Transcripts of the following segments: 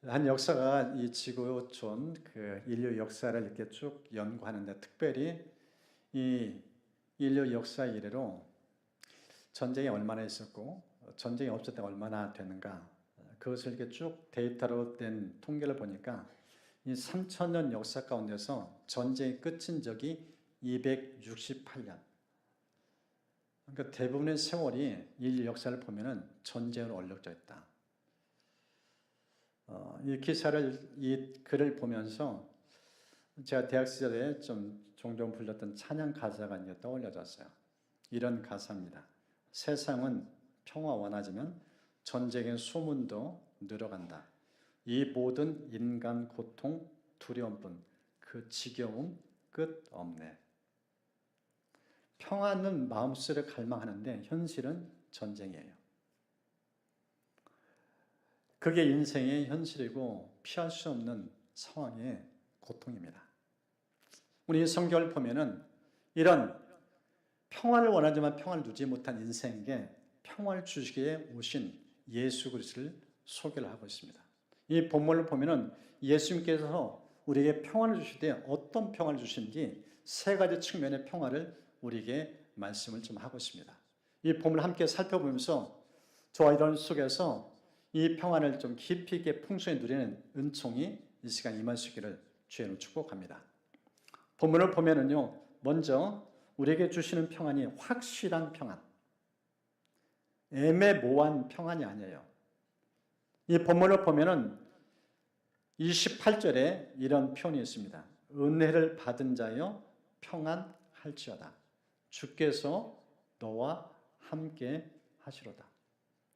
한 역사가 이 지구촌 인류 역사를 이렇게 쭉 연구하는데, 특별히 이 인류 역사 이래로 전쟁이 얼마나 있었고 전쟁이 없을 때 얼마나 되는가, 그것을 이렇게 쭉 데이터로 된 통계를 보니까 이 3000년 역사 가운데서 전쟁이 끝인 적이 268년. 그러니까 대부분의 세월이 인류 역사를 보면은 전쟁으로 얼룩져 있다. 이 글을 보면서 제가 대학 시절에 종종 불렀던 찬양 가사가 이제 떠올려졌어요. 이런 가사입니다. 세상은 평화 원하지만 전쟁의 소문도 늘어간다. 이 모든 인간 고통 두려움뿐 그 지겨움 끝 없네. 평화는 마음속에 갈망하는데 현실은 전쟁이에요. 그게 인생의 현실이고 피할 수 없는 상황의 고통입니다. 우리 성경을 보면은 이런 평화를 원하지만 평화를 누리지 못한 인생에게 평화를 주시기에 오신 예수 그리스도를 소개를 하고 있습니다. 이 본문을 보면은 예수님께서 우리에게 평화를 주실 때 어떤 평화를 주시는지 세 가지 측면의 평화를 우리에게 말씀을 좀 하고 있습니다. 이 본문을 함께 살펴보면서 저와 이런 속에서 이 평안을 좀 깊이 있게 풍성히 누리는 은총이 이 시간 임할 수 있기를 주의 축복합니다. 본문을 보면은요, 먼저 우리에게 주시는 평안이 확실한 평안, 애매모호한 평안이 아니에요. 이 본문을 보면은 28절에 이런 표현이 있습니다. 은혜를 받은 자여 평안할지어다. 주께서 너와 함께 하시로다.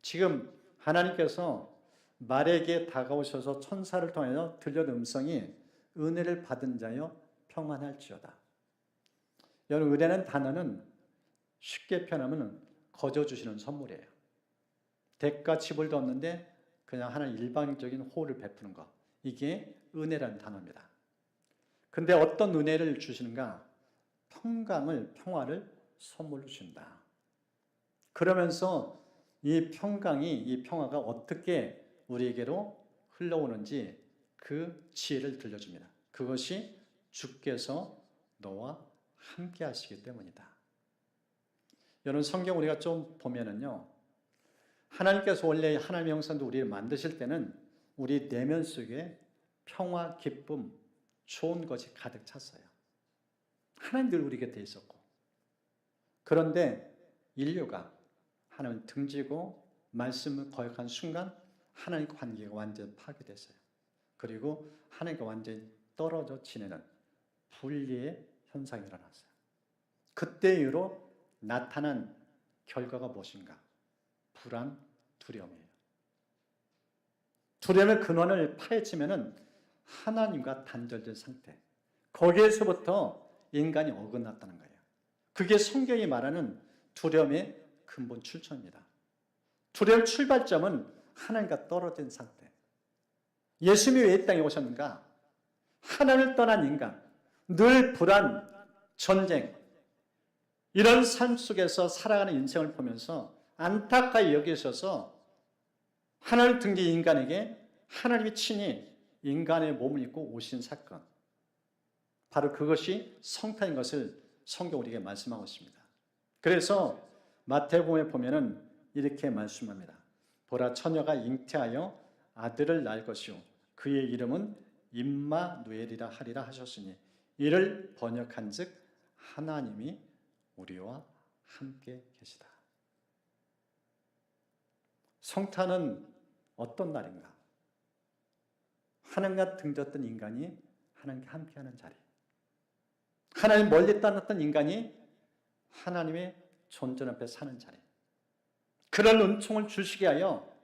지금 하나님께서 말에게 다가오셔서 천사를 통하여 들려온 음성이 은혜를 받은 자여 평안할지어다. 여러분, 은혜는 단어는 쉽게 표현하면 거저 주시는 선물이에요. 대가 지불도 없는데 그냥 하나님 일방적인 호를 베푸는 것, 이게 은혜라는 단어입니다. 근데 어떤 은혜를 주시는가? 평화를 선물로 주신다. 그러면서 이 평화가 어떻게 우리에게로 흘러오는지 그 지혜를 들려줍니다. 그것이 주께서 너와 함께 하시기 때문이다. 여러분, 성경 우리가 좀 보면은요, 하나님께서 원래 하나님의 형상도 우리를 만드실 때는 우리 내면 속에 평화, 기쁨, 좋은 것이 가득 찼어요. 하나님 늘 우리 곁에 있었고. 그런데 인류가 하나님을 등지고 말씀을 거역한 순간 하나님과 관계가 완전히 파괴됐어요. 그리고 하나님과 완전히 떨어져 지내는 분리의 현상이 일어났어요. 그때 이후로 나타난 결과가 무엇인가? 불안, 두려움이에요. 두려움의 근원을 파헤치면은 하나님과 단절된 상태. 거기에서부터 인간이 어긋났다는 거예요. 그게 성경이 말하는 두려움의 근본 출처입니다. 두려움 출발점은 하나님과 떨어진 상태. 예수님이 왜 이 땅에 오셨는가? 하나님을 떠난 인간, 늘 불안, 전쟁, 이런 삶 속에서 살아가는 인생을 보면서 안타까이 여기셔서 하나님을 등진 인간에게 하나님이 친히 인간의 몸을 입고 오신 사건, 바로 그것이 성탄인 것을 성경 우리에게 말씀하고 있습니다. 그래서 마태복음에 보면은 이렇게 말씀합니다. 보라, 처녀가 잉태하여 아들을 낳을 것이요 그의 이름은 임마누엘이라 하리라 하셨으니 이를 번역한즉 하나님이 우리와 함께 계시다. 성탄은 어떤 날인가? 하나님과 등졌던 인간이 하나님과 함께하는 자리. 하나님 멀리 떠났던 인간이 하나님의 존재 앞에 사는 자리. 그런 은총을 주시게 하여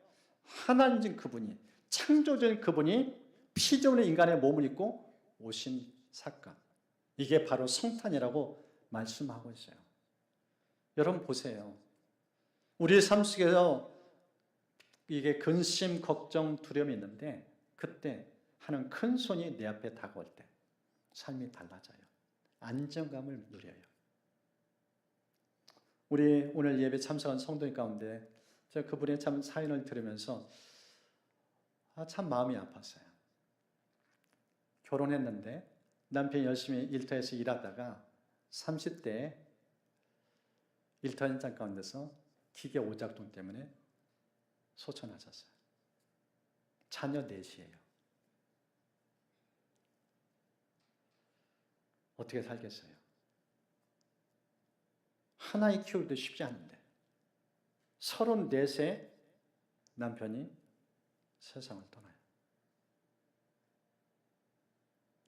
하나님인 그분이, 창조적인 그분이 피조물의 인간의 몸을 입고 오신 사건. 이게 바로 성탄이라고 말씀하고 있어요. 여러분 보세요. 우리 삶 속에서 이게 근심, 걱정, 두려움이 있는데 그때 하는 큰 손이 내 앞에 다가올 때 삶이 달라져요. 안정감을 누려요. 우리 오늘 예배 참석한 성도님 가운데 제가 그분의 참 사연을 들으면서 참 마음이 아팠어요. 결혼했는데 남편이 열심히 일터에서 일하다가 30대에 일터 현장 가운데서 기계 오작동 때문에 소천하셨어요. 자녀 넷이에요. 어떻게 살겠어요? 하나의 키우기도 쉽지 않은데 34세 남편이 세상을 떠나요.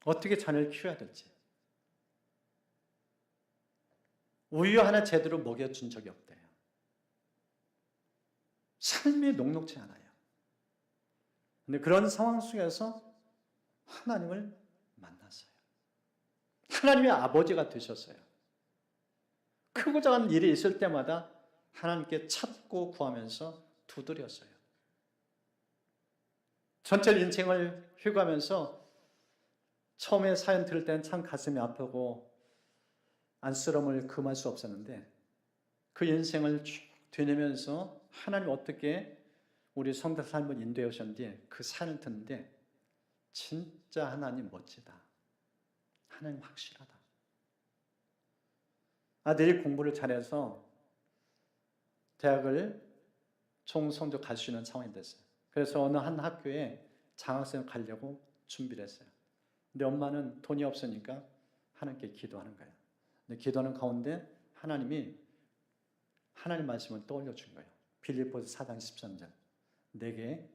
어떻게 자녀를 키워야 될지. 우유 하나 제대로 먹여준 적이 없대요. 삶이 녹록지 않아요. 근데 그런 상황 속에서 하나님을 만났어요. 하나님의 아버지가 되셨어요. 크고 작은 일이 있을 때마다 하나님께 찾고 구하면서 두드렸어요. 전체 인생을 휴가하면서 처음에 사연 들을 때는 참 가슴이 아프고 안쓰러움을 금할 수 없었는데 그 인생을 쭉 되뇌면서 하나님 어떻게 우리 성도 삶을 인도해 오셨는지 그 사연을 듣는데 진짜 하나님 멋지다. 하나님 확실하다. 아들이 공부를 잘해서 대학을 총성적 갈 수 있는 상황이 됐어요. 그래서 어느 한 학교에 장학생 가려고 준비를 했어요. 근데 엄마는 돈이 없으니까 하나님께 기도하는 거예요. 근데 기도하는 가운데 하나님이 하나님 말씀을 떠올려 준 거예요. 빌립보서 4장 13절. 내게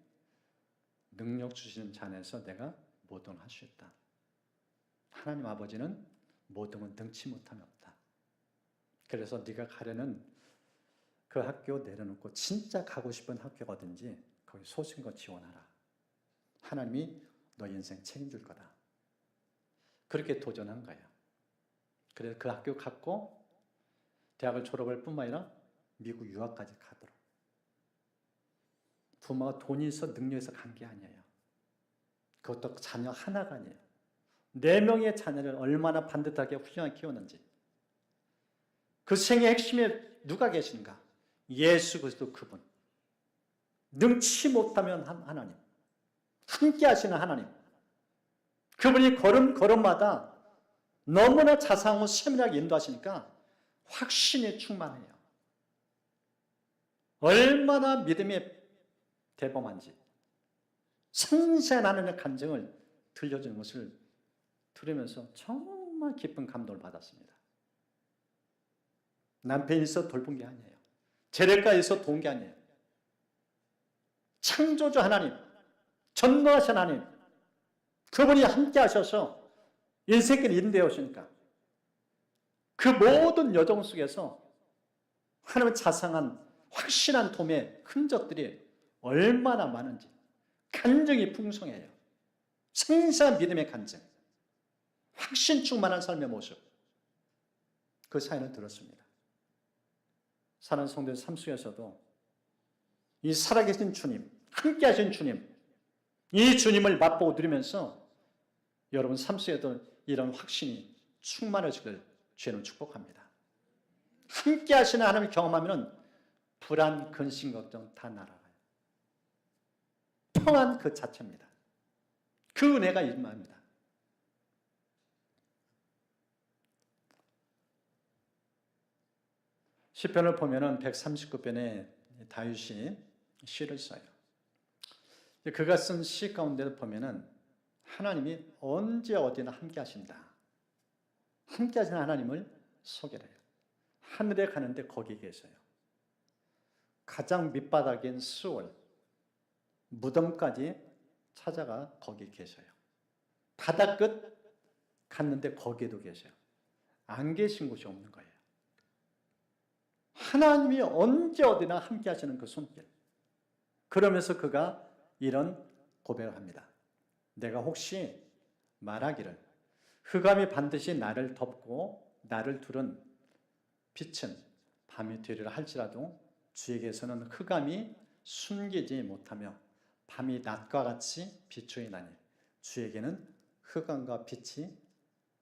능력 주시는 자 안에서 내가 모든 할 수 있다. 하나님 아버지는 모든 건 능치 못함이 없다. 그래서 네가 가려는 그 학교 내려놓고 진짜 가고 싶은 학교가 어딘지 거기 소신껏 지원하라. 하나님이 너 인생 책임질 거다. 그렇게 도전한 거예요. 그래서 그 학교 갔고 대학을 졸업할 뿐만 아니라 미국 유학까지 가도록. 부모가 돈이 있어 능력이 있어 간 게 아니에요. 그것도 자녀 하나가 아니에요. 4명의 자녀를 얼마나 반듯하게 훌륭하게 키웠는지. 그 생의 핵심에 누가 계신가? 예수 그리스도 그분. 능치 못하면 하나님. 함께 하시는 하나님. 그분이 걸음걸음마다 너무나 자상하고 세밀하게 인도하시니까 확신이 충만해요. 얼마나 믿음이 대범한지 생생한 하나님의 간증을 들려주는 것을 들으면서 정말 기쁜 감동을 받았습니다. 남편이 있어 돌본 게 아니에요. 재래가 있어 도운 게 아니에요. 창조주 하나님, 전능하신 하나님, 그분이 함께 하셔서 인생길 인도해 오시니까 그 모든 여정 속에서 하나님의 자상한 확실한 도움의 흔적들이 얼마나 많은지 간증이 풍성해요. 생생한 믿음의 간증, 확신 충만한 삶의 모습, 그 사연을 들었습니다. 사는 성도의 삶 속에서도 이 살아계신 주님, 함께 하신 주님, 이 주님을 맛보고 누리면서 여러분 삶 속에도 이런 확신이 충만해지길 주님 축복합니다. 함께 하시는 하나님을 경험하면 불안, 근심, 걱정 다 날아가요. 평안 그 자체입니다. 그 은혜가 임합니다. 시편을 보면은 139편에 다윗이 시를 써요. 그가 쓴 시 가운데 보면은 하나님이 언제 어디나 함께 하신다. 함께 하시는 하나님을 소개해요. 하늘에 가는데 거기 계세요. 가장 밑바닥인 수월, 무덤까지 찾아가 거기 계셔요. 바다 끝 갔는데 거기에도 계셔요. 안 계신 곳이 없는 거예요. 하나님이 언제 어디나 함께 하시는 그 손길. 그러면서 그가 이런 고백을 합니다. 내가 혹시 말하기를 흑암이 반드시 나를 덮고 나를 두른 빛은 밤이 되리라 할지라도 주에게서는 흑암이 숨기지 못하며 밤이 낮과 같이 비추이나니 주에게는 흑암과 빛이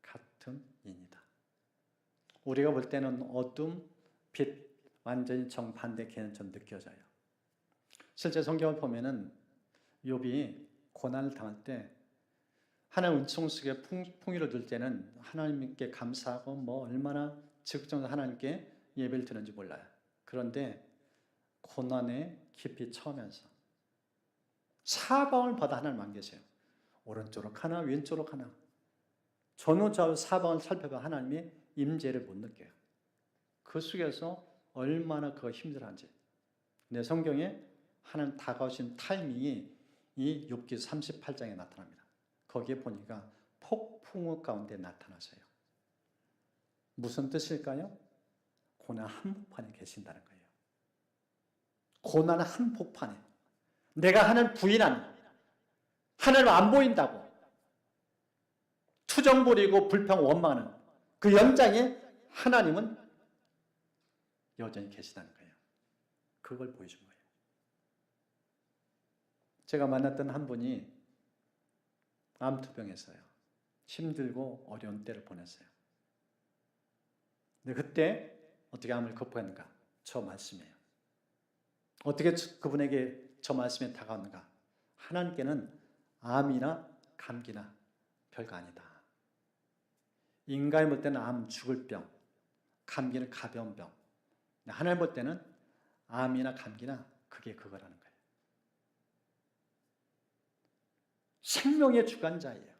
같음이니이다. 우리가 볼 때는 어둠, 빛 완전히 정반대 개념처럼 느껴져요. 실제 성경을 보면은 욥이 고난을 당할 때 하나님 은총 속에 풍요를 들 때는 하나님께 감사하고 뭐 얼마나 적극적으로 하나님께 예배를 드는지 몰라요. 그런데 고난에 깊이 처하면서 사방을 받아 하나님 안 계세요. 오른쪽으로 가나 왼쪽으로 가나 전후좌우 사방을 살펴봐 하나님의 임재를 못 느껴요. 그 속에서 얼마나 그거 힘들한지. 내 성경에 하나님 다가오신 타이밍이 이 욥기 38장에 나타납니다. 거기에 보니까 폭풍우 가운데 나타나세요. 무슨 뜻일까요? 고난 한복판에 계신다는 거예요. 고난 한복판에 내가 하나님 부인하는, 하나님 안 보인다고 투정 부리고 불평 원망하는 그 연장에 하나님은 여전히 계시다는 거예요. 그걸 보여준 거예요. 제가 만났던 한 분이 암투병했어요. 힘들고 어려운 때를 보냈어요. 근데 그때 어떻게 암을 극복했는가? 저 말씀이에요. 어떻게 그분에게 저 말씀에 다가왔는가? 하나님께는 암이나 감기나 별거 아니다. 인간이 볼 때는 암 죽을 병, 감기는 가벼운 병. 하나님 볼 때는 암이나 감기나 그게 그거라는 거예요. 생명의 주관자예요.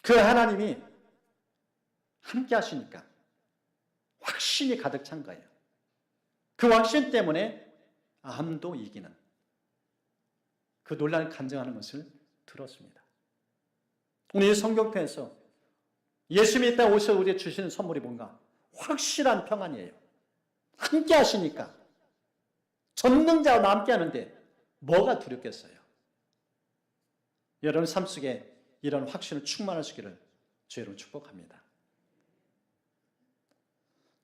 그 하나님이 함께 하시니까 확신이 가득 찬 거예요. 그 확신 때문에 암도 이기는 그 논란을 간증하는 것을 들었습니다. 오늘 이 성경편에서 예수님이 이 땅에 오셔서 우리에게 주시는 선물이 뭔가? 확실한 평안이에요. 함께 하시니까. 전능자와 함께 하는데 뭐가 두렵겠어요? 여러분 삶 속에 이런 확신을 충만하시기를 주의로 축복합니다.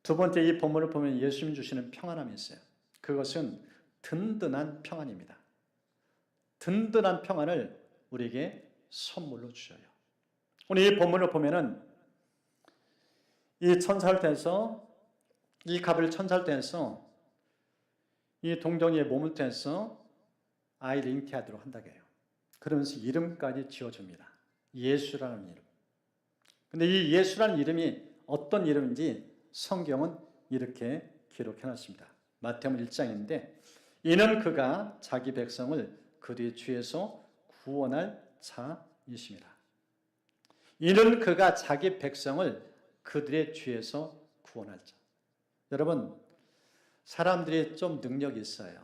두 번째 이 본문을 보면 예수님이 주시는 평안함이 있어요. 그것은 든든한 평안입니다. 든든한 평안을 우리에게 선물로 주셔요. 오늘 이 본문을 보면은 이 천사를 통해서 이 가브리엘 천사를 통해서 이 동정이의 몸을 통해서 아이를 잉태하도록 한다고 해요. 그러면서 이름까지 지어줍니다. 예수라는 이름. 근데 이 예수라는 이름이 어떤 이름인지 성경은 이렇게 기록해놨습니다. 마태복음 1장인데 이는 그가 자기 백성을 그들의 죄에서 구원할 자이십니다. 이는 그가 자기 백성을 그들의 죄에서 구원할 자. 여러분, 사람들이 좀 능력이 있어요.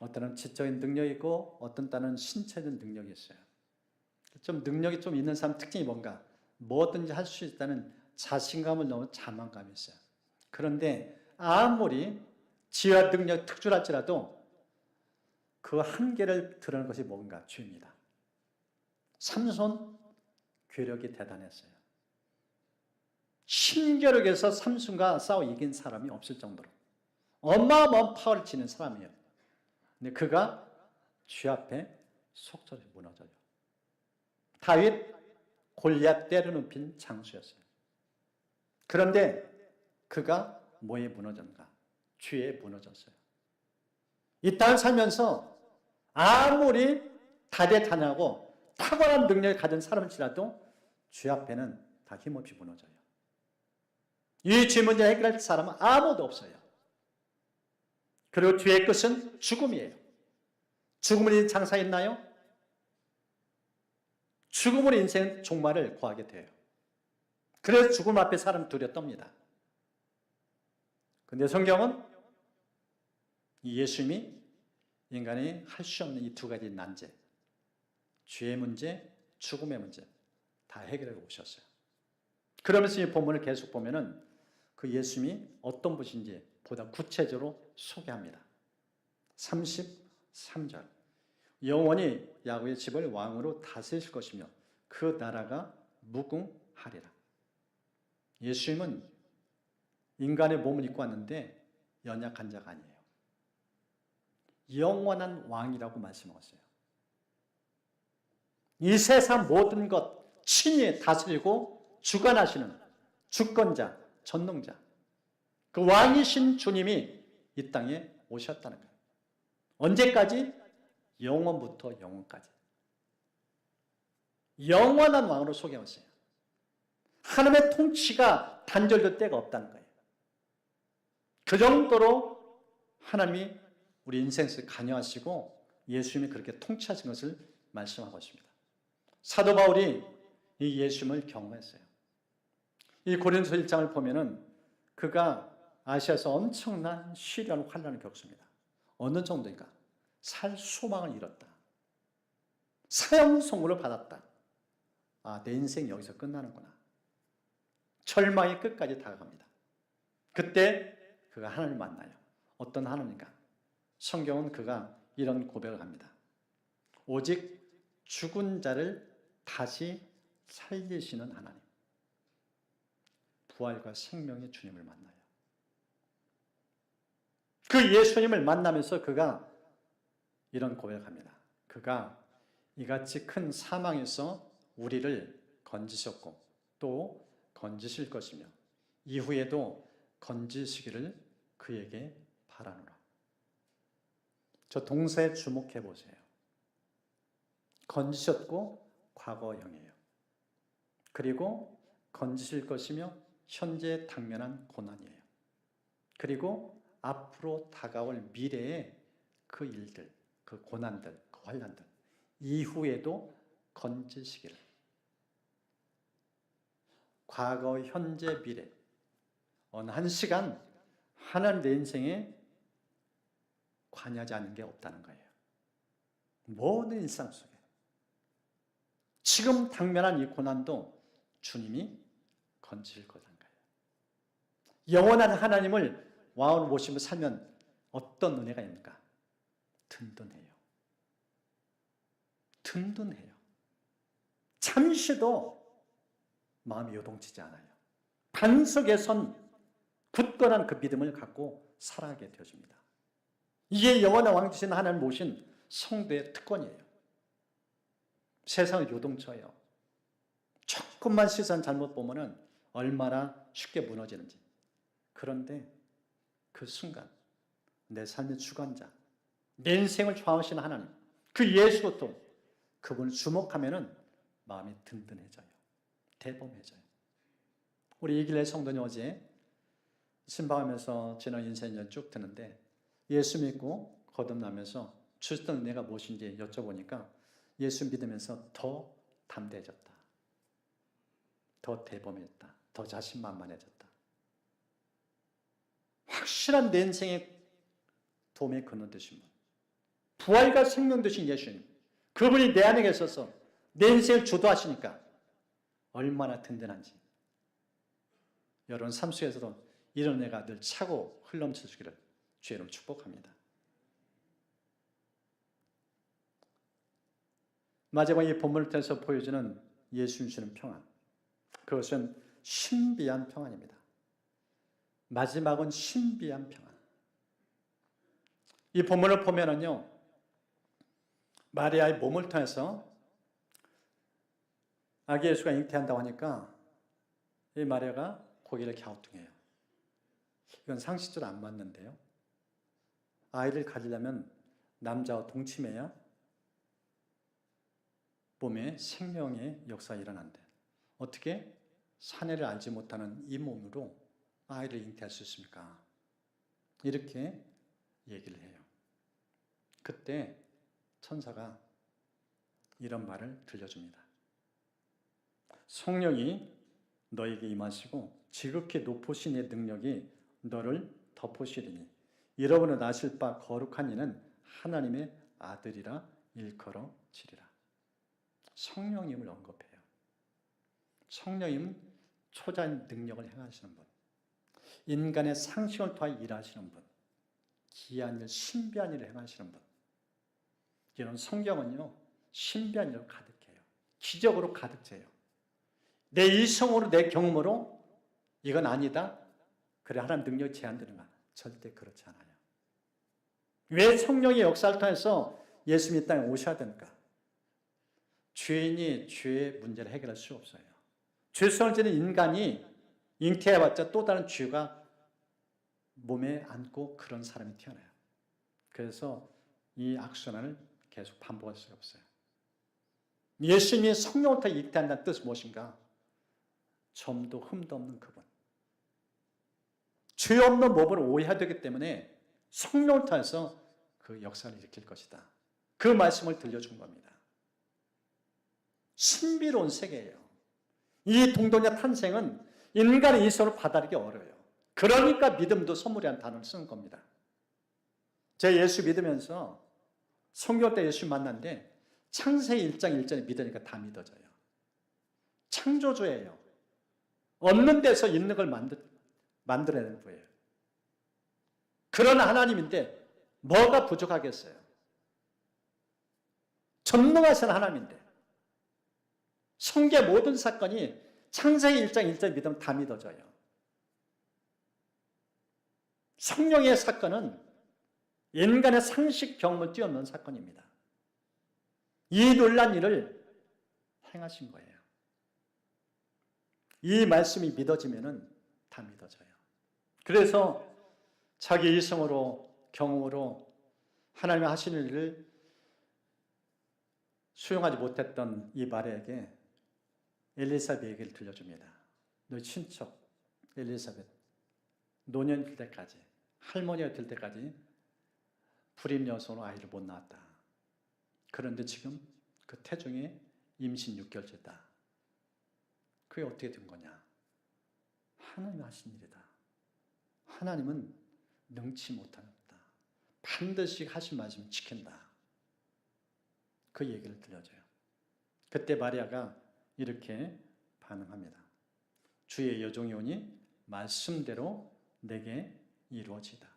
어떤 때는 지적인 능력이 있고 어떤 때는 신체적인 능력이 있어요. 좀 능력이 좀 있는 사람 특징이 뭔가? 뭐든지 할 수 있다는 자신감을 넘은 자만감이 있어요. 그런데 아무리 지혜와 능력 특출할지라도 그 한계를 드러낸 것이 뭔가? 죄입니다. 삼손 괴력이 대단했어요. 신겨력에서 삼손과 싸워 이긴 사람이 없을 정도로 어마어마한 파워를 지닌 사람이에요. 근데 그가 죄 앞에 속절이 무너져요. 다윗 골리앗 때려눕힌 장수였어요. 그런데 그가 뭐에 무너졌는가? 죄에 무너졌어요. 이 땅을 살면서 아무리 다대다능하고 탁월한 능력을 가진 사람일지라도 죄 앞에는 다 힘없이 무너져요. 이 죄 문제 해결할 사람은 아무도 없어요. 그리고 죄의 끝은 죽음이에요. 죽음은 장사 있나요? 죽음으로 인생 종말을 구하게 돼요. 그래서 죽음 앞에 사람 두려 떱니다. 그런데 성경은 이 예수님이 인간이 할 수 없는 이 두 가지 난제, 죄의 문제, 죽음의 문제 다 해결해 오셨어요. 그러면서 이 본문을 계속 보면은 그 예수님이 어떤 분인지 보다 구체적으로 소개합니다. 33절 영원히 야곱의 집을 왕으로 다스리실 것이며 그 나라가 무궁하리라. 예수님은 인간의 몸을 입고 왔는데 연약한 자가 아니에요. 영원한 왕이라고 말씀하셨어요. 이 세상 모든 것 친히 다스리고 주관하시는 주권자, 전능자, 그 왕이신 주님이 이 땅에 오셨다는 거예요. 언제까지? 영원부터 영원까지. 영원한 왕으로 소개했어요. 하나님의 통치가 단절될 때가 없다는 거예요. 그 정도로 하나님이 우리 인생 속에 관여하시고 예수님이 그렇게 통치하신 것을 말씀하고 있습니다. 사도 바울이 이 예수님을 경험했어요. 이 고린도서 1장을 보면은 그가 아시아에서 엄청난 시련 환난을 겪습니다. 어느 정도인가? 살 소망을 잃었다. 사형 선고를 받았다. 아, 내 인생 여기서 끝나는구나. 절망의 끝까지 다가갑니다. 그때 그가 하나님을 만나요. 어떤 하나님인가? 성경은 그가 이런 고백을 합니다. 오직 죽은 자를 다시 살리시는 하나님. 부활과 생명의 주님을 만나요. 그 예수님을 만나면서 그가 이런 고백을 합니다. 그가 이같이 큰 사망에서 우리를 건지셨고 또 건지실 것이며 이후에도 건지시기를 그에게 바라노라. 저 동사에 주목해 보세요. 건지셨고 과거형이에요. 그리고 건지실 것이며 현재 당면한 고난이에요. 그리고 앞으로 다가올 미래의 그 일들, 그 고난들, 그 환난들 이후에도 건지시기를. 과거, 현재, 미래 어느 한 시간 하나님 내 인생에 관여하지 않는 게 없다는 거예요. 모든 일상 속에 지금 당면한 이 고난도 주님이 건지실 거라는 거예요. 영원한 하나님을 왕으로 모시며 살면 어떤 은혜가 있는가? 든든해요. 든든해요. 잠시도 마음이 요동치지 않아요. 반석에 선 굳건한 그 믿음을 갖고 살아가게 되어집니다. 이게 영원한 왕 되신 하나님 모신 성도의 특권이에요. 세상은 요동쳐요. 조금만 시선 잘못 보면은 얼마나 쉽게 무너지는지. 그런데 그 순간 내 삶의 주관자, 내 인생을 좌우하시는 하나님, 그 예수부터 그분을 주목하면은 마음이 든든해져요. 대범해져요. 우리 이길래 성도님 어제 신방하면서 지난 인생을 쭉 듣는데 예수 믿고 거듭나면서 주셨던 은혜가 무엇인지 여쭤보니까 예수 믿으면서 더 담대해졌다. 더 대범했다. 더 자신만만해졌다. 확실한 내 인생의 도움에 건너되신 분. 부활과 생명 되신 예수님. 그분이 내 안에 계셔서 내 인생을 주도하시니까 얼마나 든든한지. 여러분 삶 속에서도 이런 은혜가 늘 차고 흘러넘쳐 주기를 주의로 축복합니다. 마지막 이 본문을 통해서 보여주는 예수님 주시는 평안. 그것은 신비한 평안입니다. 마지막은 신비한 평안. 이 본문을 보면은요, 마리아의 몸을 통해서 아기 예수가 잉태한다고 하니까 이 마리아가 고개를 갸우뚱해요. 이건 상식적으로 안 맞는데요. 아이를 가지려면 남자와 동침해야 몸에 생명의 역사가 일어난대. 어떻게 사내를 알지 못하는 이 몸으로 아이를 잉태할 수 있습니까? 이렇게 얘기를 해요. 그때 천사가 이런 말을 들려줍니다. 성령이 너에게 임하시고 지극히 높으신 이의 능력이 너를 덮으시리니 이러므로 나실 바 거룩한 이는 하나님의 아들이라 일컬어지리라. 성령님을 언급해요. 성령님은 초자인 능력을 행하시는 분, 인간의 상식을 통해 일하시는 분, 기이한 일, 신비한 일을 행하시는 분. 이런 성경은요, 신비한 일로 가득해요. 기적으로 가득 채요. 내 이성으로, 내 경험으로 이건 아니다. 그래, 하나님 능력이 제한되는가? 절대 그렇지 않아요. 왜 성령의 역사를 통해서 예수님이 이 땅에 오셔야 됩니까? 죄인이 죄의 문제를 해결할 수 없어요. 죄성을 지닌 인간이 잉태해봤자 또 다른 죄가 몸에 안고 그런 사람이 태어나요. 그래서 이 악순환을 계속 반복할 수가 없어요. 예수님이 성령을 통해 잉태한다는 뜻이 무엇인가? 점도 흠도 없는 그분. 죄 없는 몸을 오해해야 되기 때문에 성령을 통해서 그 역사를 일으킬 것이다. 그 말씀을 들려준 겁니다. 신비로운 세계예요. 이 동독녀 탄생은 인간의 이성을 받아들이기 어려워요. 그러니까 믿음도 선물이라는 단어를 쓰는 겁니다. 제가 예수 믿으면서 성경 때 예수 만났는데 창세기 1장 1절에 믿으니까 다 믿어져요. 창조주예요. 없는 데서 있는 걸 만들어내는 거예요. 그런 하나님인데 뭐가 부족하겠어요? 전능하신 하나님인데 성경 모든 사건이 창세기 1장 1절 믿으면 다 믿어져요. 성령의 사건은 인간의 상식 경험을 뛰어넘는 사건입니다. 이 놀란 일을 행하신 거예요. 이 말씀이 믿어지면은 다 믿어져요. 그래서 자기 이성으로 경험으로 하나님의 하시는 일을 수용하지 못했던 이 마리아에게 엘리사벳 얘기를 들려줍니다. 너희 친척 엘리사벳 노년이 될 때까지, 할머니가 될 때까지 불임 여성으로 아이를 못 낳았다. 그런데 지금 그 태중에 임신 6개월째다. 그게 어떻게 된 거냐? 하나님이 하신 일이다. 하나님은 능치 못합니다. 반드시 하신 말씀 지킨다. 그 얘기를 들려줘요. 그때 마리아가 이렇게 반응합니다. 주의 여종이 오니 말씀대로 내게 이루어지다.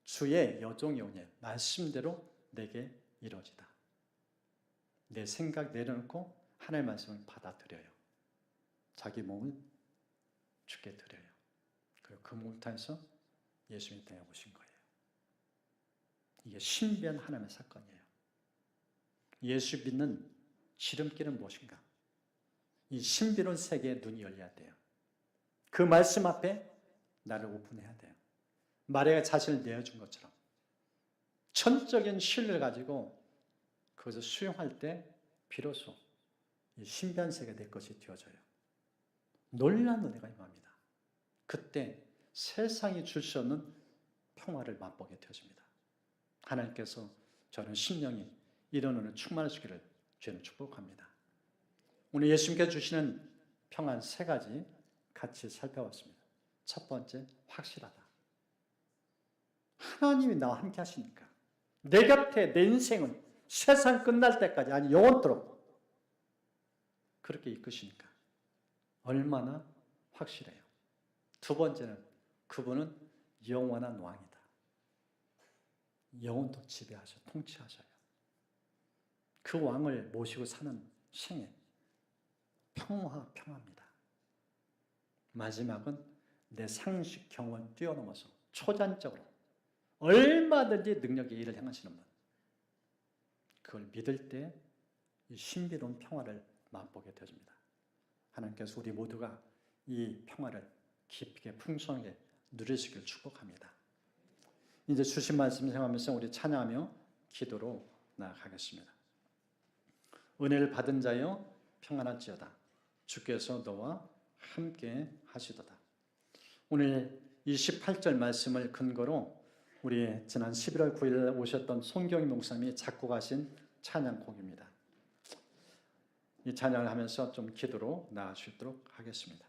주의 여종이 오니 말씀대로 내게 이루어지다. 내 생각 내려놓고 하나님의 말씀을 받아들여요. 자기 몸을 주께 드려요. 그리고 그 몸을 통해서 예수님이 땅에 오신 거예요. 이게 신비한 하나님의 사건이에요. 예수 믿는 지름길은 무엇인가? 이 신비로운 세계에 눈이 열려야 돼요. 그 말씀 앞에 나를 오픈해야 돼요. 마리아가 자신을 내어준 것처럼 천적인 신뢰를 가지고 그것을 수용할 때 비로소 이 신비한 세계가 내 것이 되어져요. 놀라운 은혜가 임합니다. 그때 세상이 줄 수 없는 평화를 맛보게 되어집니다. 하나님께서 저는 심령이 이런 은혜를 충만하시기를 주님 축복합니다. 오늘 예수님께서 주시는 평안 3가지 같이 살펴봤습니다. 첫 번째, 확실하다. 하나님이 나와 함께 하시니까 내 곁에 내 인생은 세상 끝날 때까지 아니 영원토록 그렇게 이끄시니까 얼마나 확실해요. 두 번째는 그분은 영원한 왕이다. 영원토록 지배하셔 통치하셔요. 그 왕을 모시고 사는 생애 평화입니다. 마지막은 내 상식 경험을 뛰어넘어서 초자연적으로 얼마든지 능력의 일을 행하시는 분. 그걸 믿을 때 이 신비로운 평화를 맛보게 되어집니다. 하나님께서 우리 모두가 이 평화를 깊게 풍성하게 누리시길 축복합니다. 이제 주신 말씀 생각하면서 우리 찬양하며 기도로 나아가겠습니다. 은혜를 받은 자여 평안할지어다. 주께서 너와 함께 하시도다. 오늘 28절 말씀을 근거로 우리 지난 11월 9일 오셨던 송경희 목사님이 작곡하신 찬양곡입니다. 이 찬양을 하면서 좀 기도로 나아가도록 하겠습니다.